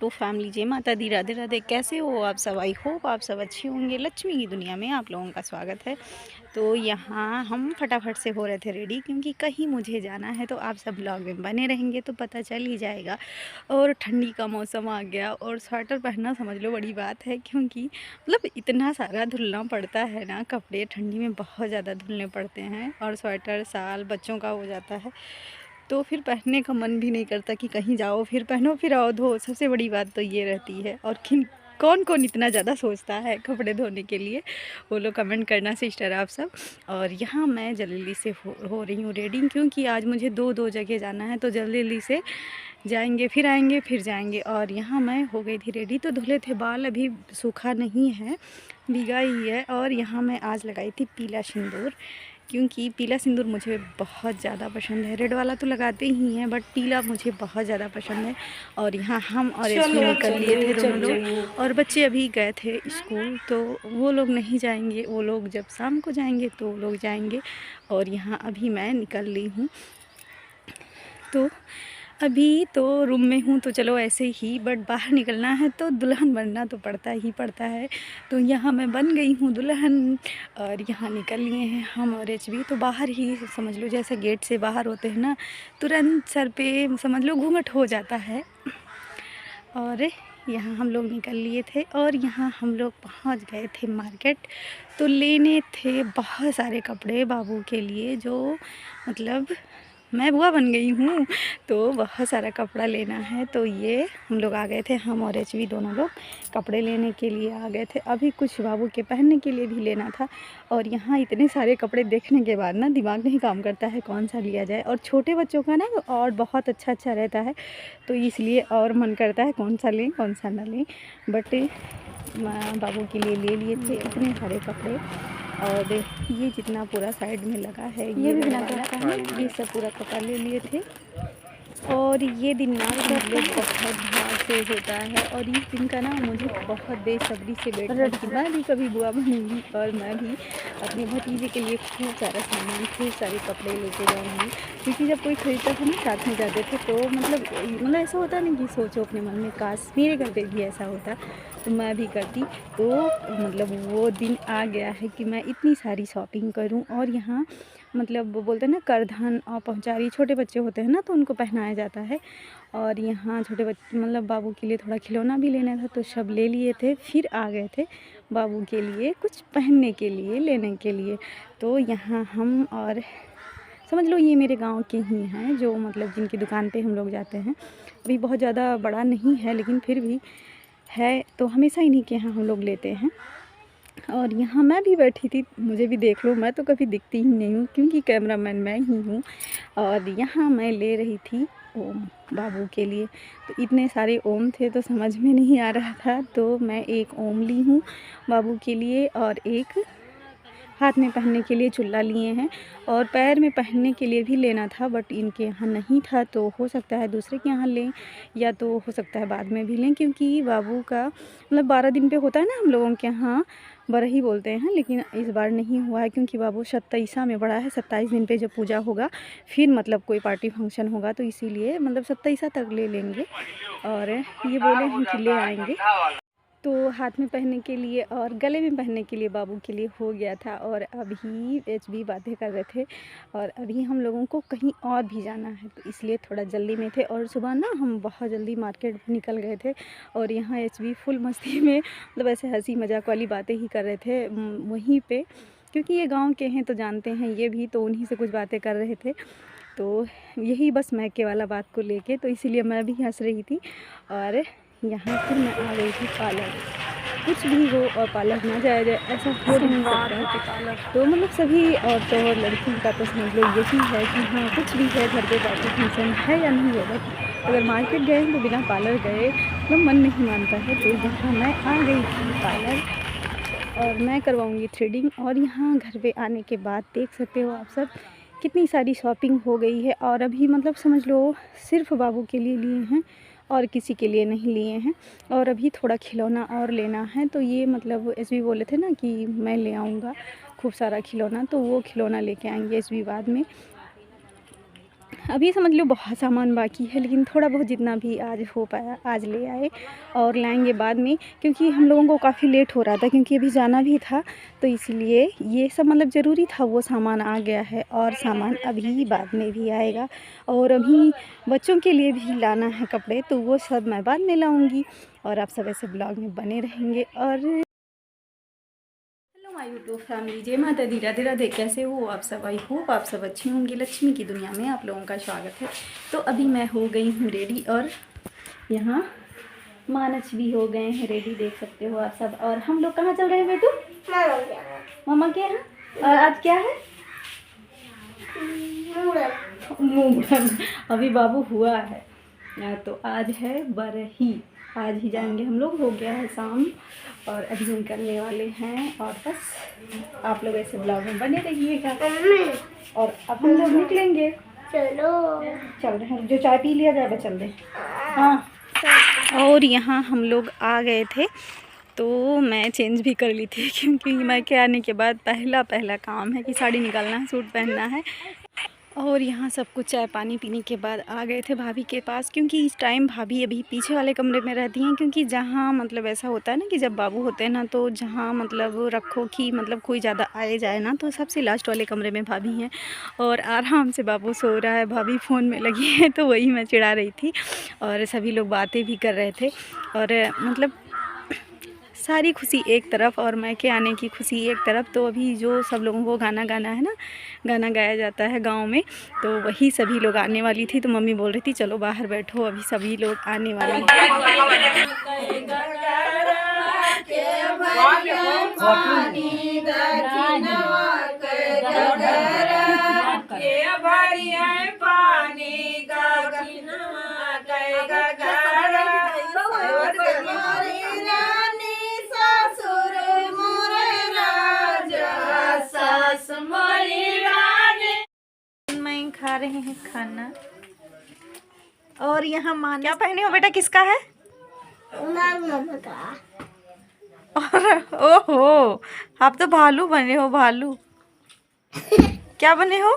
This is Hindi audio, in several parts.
टू फैमिली, जय माता दी, राधे राधे। कैसे हो आप सब? आई होप आप सब अच्छे होंगे। लक्ष्मी की दुनिया में आप लोगों का स्वागत है। तो यहाँ हम फटाफट से हो रहे थे रेडी, क्योंकि कहीं मुझे जाना है। तो आप सब ब्लॉग में बने रहेंगे तो पता चल ही जाएगा। और ठंडी का मौसम आ गया और स्वेटर पहनना समझ लो बड़ी बात है, क्योंकि मतलब इतना सारा धुलना पड़ता है ना। कपड़े ठंडी में बहुत ज़्यादा धुलने पड़ते हैं और स्वेटर साल बच्चों का हो जाता है, तो फिर पहनने का मन भी नहीं करता कि कहीं जाओ फिर पहनो फिर आओ धो। सबसे बड़ी बात तो ये रहती है। और कौन कौन इतना ज़्यादा सोचता है कपड़े धोने के लिए, वो लोग कमेंट करना सिस्टर आप सब। और यहाँ मैं जल्दी से हो रही हूँ रेडी, क्योंकि आज मुझे दो जगह जाना है। तो जल्दी से जाएंगे, फिर आएंगे, फिर जाएंगे। और यहाँ मैं हो गई थी रेडी, तो धुले थे बाल, अभी सूखा नहीं है, भीगा ही है। और यहाँ मैं आज लगाई थी पीला सिंदूर, क्योंकि पीला सिंदूर मुझे बहुत ज़्यादा पसंद है। रेड वाला तो लगाते ही हैं, बट पीला मुझे बहुत ज़्यादा पसंद है। और यहाँ हम और इसमें निकल लिए थे दोनों लोग, और बच्चे अभी गए थे स्कूल, तो वो लोग नहीं जाएंगे। वो लोग जब शाम को जाएंगे तो वो लोग जाएंगे। और यहाँ अभी मैं निकल ली हूँ, तो अभी तो रूम में हूँ, तो चलो ऐसे ही, बट बाहर निकलना है तो दुल्हन बनना तो पड़ता ही पड़ता है। तो यहाँ मैं बन गई हूँ दुल्हन, और यहाँ निकल लिए हैं हम और एचबी। तो बाहर ही समझ लो, जैसे गेट से बाहर होते हैं ना, तुरंत सर पे समझ लो घूंघट हो जाता है। और यहाँ हम लोग निकल लिए थे, और यहाँ हम लोग पहुँच गए थे मार्केट। तो लेने थे बहुत सारे कपड़े बाबू के लिए, जो मतलब मैं बुआ बन गई हूँ, तो बहुत सारा कपड़ा लेना है। तो ये हम लोग आ गए थे, हम और एचवी दोनों लोग कपड़े लेने के लिए आ गए थे। अभी कुछ बाबू के पहनने के लिए भी लेना था। और यहाँ इतने सारे कपड़े देखने के बाद ना दिमाग नहीं काम करता है कौन सा लिया जाए। और छोटे बच्चों का ना और बहुत अच्छा रहता है, तो इसलिए और मन करता है कौन सा लें कौन सा ना लें। बट बाबू के लिए ले लिए थे इतने सारे कपड़े। और ये जितना पूरा साइड में लगा है ये भी लगा है, ये सब पूरा कपड़ा ले लिए थे। और ये दिन ना सब लोग बहुत भाग से होता है, और इस दिन का ना मुझे बहुत बेसब्री से वेट है कि मैं भी कभी बुआ बनूँगी, और मैं भी अपने भतीजे के लिए खूब सारा सामान, खूब सारे कपड़े लेके जाऊँगी। क्योंकि जब कोई खरीदता था ना, साथ में जाते थे, तो मतलब ऐसा होता नहीं कि सोचो अपने मन में काश मेरे घर पे भी ऐसा होता तो मैं भी करती। तो मतलब वो दिन आ गया है कि मैं इतनी सारी शॉपिंग करूं। और यहाँ मतलब वो बोलते हैं ना करधन और पहुँचारी, छोटे बच्चे होते हैं ना, तो उनको पहनाया जाता है। और यहाँ छोटे बच्चे मतलब बाबू के लिए थोड़ा खिलौना भी लेना था, तो सब ले लिए थे। फिर आ गए थे बाबू के लिए कुछ पहनने के लिए, लेने के लिए। तो यहाँ हम और समझ लो ये मेरे गांव के ही हैं, जो मतलब जिनकी दुकान पे हम लोग जाते हैं। अभी बहुत ज़्यादा बड़ा नहीं है, लेकिन फिर भी है, तो हमेशा इन्हीं के यहाँ हम लोग लेते हैं। और यहाँ मैं भी बैठी थी, मुझे भी देख लो, मैं तो कभी दिखती ही नहीं हूँ, क्योंकि कैमरामैन मैं ही हूँ। और यहाँ मैं ले रही थी ओम बाबू के लिए। तो इतने सारे ओम थे तो समझ में नहीं आ रहा था, तो मैं एक ओम ली हूँ बाबू के लिए, और एक हाथ में पहनने के लिए चुल्ला लिए हैं। और पैर में पहनने के लिए भी लेना था, बट इनके यहाँ नहीं था, तो हो सकता है दूसरे के यहाँ लें, या तो हो सकता है बाद में भी लें। क्योंकि बाबू का मतलब 12 दिन पे होता है ना हम लोगों के यहाँ, बरही बोलते हैं, लेकिन इस बार नहीं हुआ है, क्योंकि बाबू 27 में बड़ा है। 27 दिन पे जब पूजा होगा फिर मतलब कोई पार्टी फंक्शन होगा, तो इसीलिए मतलब 27 तक ले लेंगे। और ये बोले हैं कि ले आएंगे। तो हाथ में पहनने के लिए और गले में पहनने के लिए बाबू के लिए हो गया था। और अभी एचबी बातें कर रहे थे, और अभी हम लोगों को कहीं और भी जाना है, तो इसलिए थोड़ा जल्दी में थे। और सुबह ना हम बहुत जल्दी मार्केट निकल गए थे, और यहाँ एचबी फुल मस्ती में मतलब ऐसे हंसी मजाक वाली बातें ही कर रहे थे वहीं पे, क्योंकि ये गाँव के हैं तो जानते हैं ये भी, तो उन्हीं से कुछ बातें कर रहे थे। तो यही बस मैके वाला बात को लेके, तो इसीलिए मैं भी हंस रही थी। और यहाँ फिर मैं आ गई थी पार्लर। कुछ भी हो और पार्लर ना जाया जाए, ऐसा हो नहीं सकता है। तो मतलब सभी औरतों और लड़कियों का तो समझ लो यही है कि हाँ कुछ भी है, घर पे पार्टी फंक्शन है या नहीं होगा, अगर मार्केट गए तो बिना पार्लर गए मतलब मन नहीं मानता है। तो यहाँ मैं आ गई थी पार्लर, और मैं करवाऊँगी थ्रेडिंग। और यहाँ घर पे आने के बाद देख सकते हो आप सब कितनी सारी शॉपिंग हो गई है। और अभी मतलब समझ लो सिर्फ बाबू के लिए लिए हैं, और किसी के लिए नहीं लिए हैं। और अभी थोड़ा खिलौना और लेना है, तो ये मतलब एसबी बोले थे ना कि मैं ले आऊँगा खूब सारा खिलौना, तो वो खिलौना लेके आएंगे एसबी बाद में। अभी समझ लो बहुत सामान बाकी है, लेकिन थोड़ा बहुत जितना भी आज हो पाया आज ले आए और लाएंगे बाद में, क्योंकि हम लोगों को काफ़ी लेट हो रहा था, क्योंकि अभी जाना भी था। तो इसलिए ये सब मतलब ज़रूरी था, वो सामान आ गया है और सामान अभी बाद में भी आएगा। और अभी बच्चों के लिए भी लाना है कपड़े, तो वो सब मैं बाद में लाऊँगी और आप सब ऐसे ब्लॉग में बने रहेंगे। और माय यूट्यूब फैमिली, जय माता दी, राधे राधे। कैसे हो आप सब? आई होप आप सब अच्छे होंगे। लक्ष्मी की दुनिया में आप लोगों का स्वागत है। तो अभी मैं हो गई हूँ रेडी और यहाँ मानस भी हो गए हैं रेडी, देख सकते हो आप सब। और हम लोग कहाँ चल रहे हैं बेटू? मामा के यहाँ। और आज क्या है? मुंडन। अभी बाबू हुआ है तो आज है बरही, आज ही जाएंगे हम लोग। हो गया है शाम और अभी निकलने वाले हैं। और बस आप लोग ऐसे ब्लॉग में बने रहिएगा। और अब हम लोग निकलेंगे। चलो चल रहे हैं, जो चाय पी लिया जाए बस चल रहे। हाँ। और यहाँ हम लोग आ गए थे, तो मैं चेंज भी कर ली थी, क्योंकि मैं के आने के बाद पहला काम है कि साड़ी निकालना है, सूट पहनना है। और यहाँ सब कुछ चाय पानी पीने के बाद आ गए थे भाभी के पास, क्योंकि इस टाइम भाभी अभी पीछे वाले कमरे में रहती हैं। क्योंकि जहाँ मतलब ऐसा होता है ना कि जब बाबू होते हैं ना, तो जहाँ मतलब रखो कि मतलब कोई ज़्यादा आए जाए ना, तो सबसे लास्ट वाले कमरे में भाभी हैं। और आराम से बाबू सो रहा है, भाभी फ़ोन में लगी है, तो वही मैं चिढ़ा रही थी। और सभी लोग बातें भी कर रहे थे। और मतलब सारी खुशी एक तरफ और मैं के आने की खुशी एक तरफ। तो अभी जो सब लोगों को गाना गाना है ना, गाना गाया जाता है गांव में, तो वही सभी लोग आने वाली थी। तो मम्मी बोल रही थी चलो बाहर बैठो, अभी सभी लोग आने वाले हैं। खा रहे हैं खाना। और यहाँ मान क्या पहने हो बेटा, किसका है? और ओहो, आप तो भालू बने हो, भालू। क्या बने हो?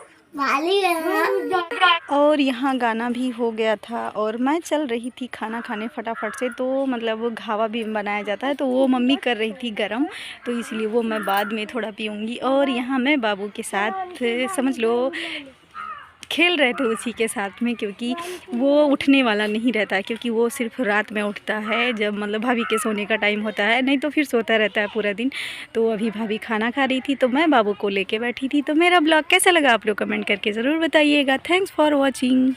और यहाँ गाना भी हो गया था और मैं चल रही थी खाना खाने फटाफट से। तो मतलब घावा भी बनाया जाता है, तो वो मम्मी कर रही थी गरम, तो इसलिए वो मैं बाद में थोड़ा पीऊँगी। और यहाँ मैं बाबू के साथ समझ लो खेल रहे थे उसी के साथ में, क्योंकि वो उठने वाला नहीं रहता, क्योंकि वो सिर्फ रात में उठता है जब मतलब भाभी के सोने का टाइम होता है, नहीं तो फिर सोता रहता है पूरा दिन। तो अभी भाभी खाना खा रही थी, तो मैं बाबू को लेके बैठी थी। तो मेरा ब्लॉग कैसा लगा आप लोग कमेंट करके ज़रूर बताइएगा। Thanks for watching.